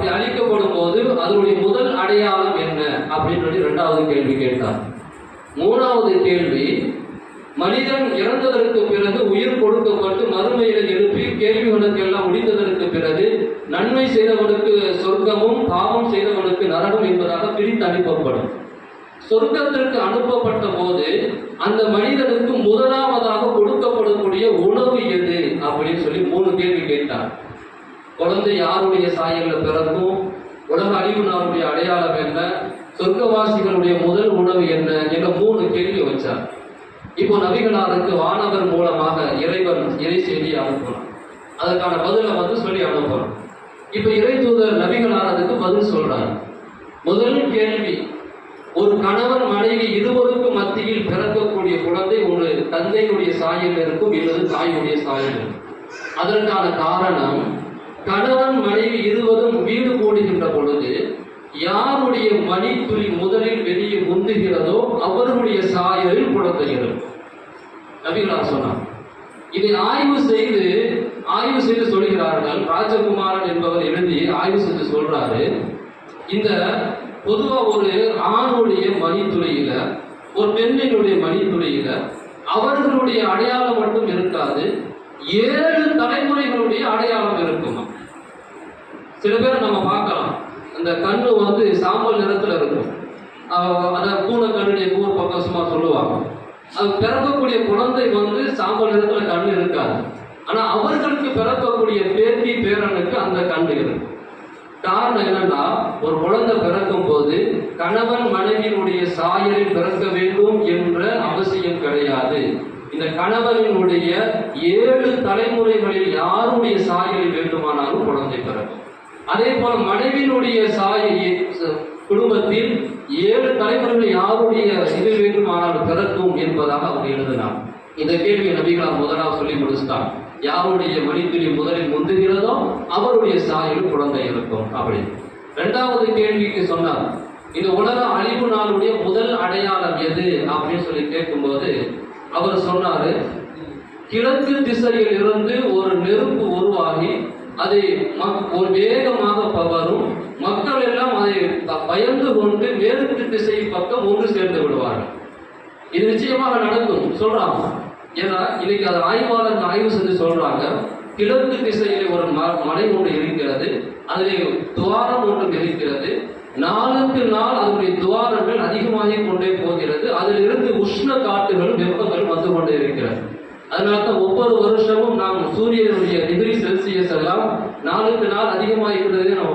அப்படி அழிக்கப்படும் போது அதனுடைய முதல் அடையாளம் என்ன அப்படின்னு சொல்லி 2வது கேள்வி கேட்டார். 3வது கேள்வி, மனிதன் இறந்ததற்கு பிறகு உயிர் கொடுக்கப்பட்டு மறுமையில எழுப்பி கேள்விகளுக்கு எல்லாம் முடிந்ததற்கு பிறகு நன்மை செய்தவனுக்கு சொர்க்கமும் பாவம் செய்தவனுக்கு நரகம் என்பதாக பிரித்து அனுப்பப்படும். சொர்க்கத்திற்கு அனுப்பப்பட்ட போது அந்த மனிதனுக்கு முதலாவதாக கொடுக்கப்படக்கூடிய உணவு எது அப்படின்னு சொல்லி 3 கேள்வி கேட்டார். குழந்தை யாருடைய சாயல்ல பிறக்கும், உலக அழிவு நாளுடைய அடையாளம் என்ன, சொர்க்கவாசிகளுடைய முதல் உணவு என்ன என்ற 3 கேள்வி வச்சார். இப்போ நபிகளாருக்கு வானவர் மூலமாக இறைவன் இறை செய்தி அனுப்பணும். அதற்கான பதிலை சொல்லி அனுப்பணும். இப்ப இறை தூதர் நபிகளாருக்கு பதில் சொல்றார். முதல் கேள்வி, ஒரு கணவன் மனைவி இருவருக்கும் மத்தியில் பிறக்கக்கூடிய குழந்தை ஒரு தந்தையுடைய சாயல் இருக்கும் இல்லது தாயுடைய சாயல் இருக்கும். அதற்கான காரணம், கணவன் மனைவி இருவரும் வீடு கூடுகின்ற பொழுது யாருடைய மணித்துளி முதலில் வெளியே முந்துகிறதோ அவர்களுடைய சாயலில் குழந்தை இருக்கும். நபிகளார் சொன்னார். இதை ஆய்வு செய்து சொல்கிறார்கள். ராஜகுமாரன் என்பவர் எழுதி ஆய்வு செஞ்சு சொல்றாரு, இந்த பொதுவா ஒரு ஆணுடைய மணித்துளியில ஒரு பெண்ணினுடைய மணித்துளியில அவர்களுடைய அடையாளம் மட்டும் இருக்காது, 7 தலைமுறைகளுடைய அடையாளம் இருக்குமா. சில பேர் நம்ம பார்க்கலாம், அந்த கண்ணு சாம்பல் நிறத்துல இருக்கும். அதை பூனை கண்ணுடைய கூர் பக்கம் சும்மா சொல்லுவாங்க. அது பிறக்கக்கூடிய குழந்தை சாம்பல் நிறத்துல கண்ணு இருக்காது. ஆனா அவர்களுக்கு பிறக்கக்கூடிய பேத்தி பேரனுக்கு அந்த கண்ணு இருக்கும். காரணம் என்னன்னா, ஒரு குழந்தை பிறக்கும் போது கணவன் மனைவியினுடைய சாயலில் பிறக்க வேண்டும் என்ற அவசியம் கிடையாது. இந்த கணவனினுடைய 7 தலைமுறைகளில் யாருடைய சாயலில் வேண்டுமானாலும் குழந்தை பிறக்கும். அதே போல மனைவியினுடைய குடும்பத்தில் 7 தலைமுறைகளில் யாருடைய இது வேண்டுமானாலும் பிறக்கும் என்பதாக அவர் எழுதினார். இந்த கேள்வியை நபிகளார் முதலாக சொல்லி முடிச்சுட்டார். யாருடைய மணித்துளி முதலில் முந்துகிறதோ அவருடைய சாயலில் குழந்தை இருக்கும் அப்படி. 2வது கேள்விக்கு சொன்னார், இந்த உலக அழிவு நாளுடைய முதல் அடையாளம் எது அப்படின்னு சொல்லி கேட்கும்போது அவர் சொன்னாரு, கிழக்கு திசையில் இருந்து ஒரு நெருப்பு உருவாகி அதை ஒரு வேகமாக பவரும், மக்கள் எல்லாம் அதை பயந்து கொண்டு மேற்கு திசை பக்கம் ஒன்று சேர்ந்து விடுவார்கள். இது நிச்சயமாக நடக்கும் சொல்றாங்க. ஏன்னா இன்னைக்கு அதை ஆய்வாளர்கள் ஆய்வு செஞ்சு சொல்றாங்க. கிழக்கு திசையிலே ஒரு மலை ஒன்று இருக்கிறது, அதிலே துவாரம் ஒன்றும் இருக்கிறது. நாளுக்கு நாள் அதனுடைய துவாரங்கள் அதிகமாகிக் கொண்டே போகிறது. அதில் இருந்து உஷ்ண காற்றுகள் வெப்பங்கள் வந்து கொண்டே இருக்கிறது. அதனால்தான் ஒவ்வொரு வருஷமும் நாம் சூரியனுடைய டிகிரி செல்சியஸ் எல்லாம் நாளுக்கு நாள் அதிகமாகிறது நம்ம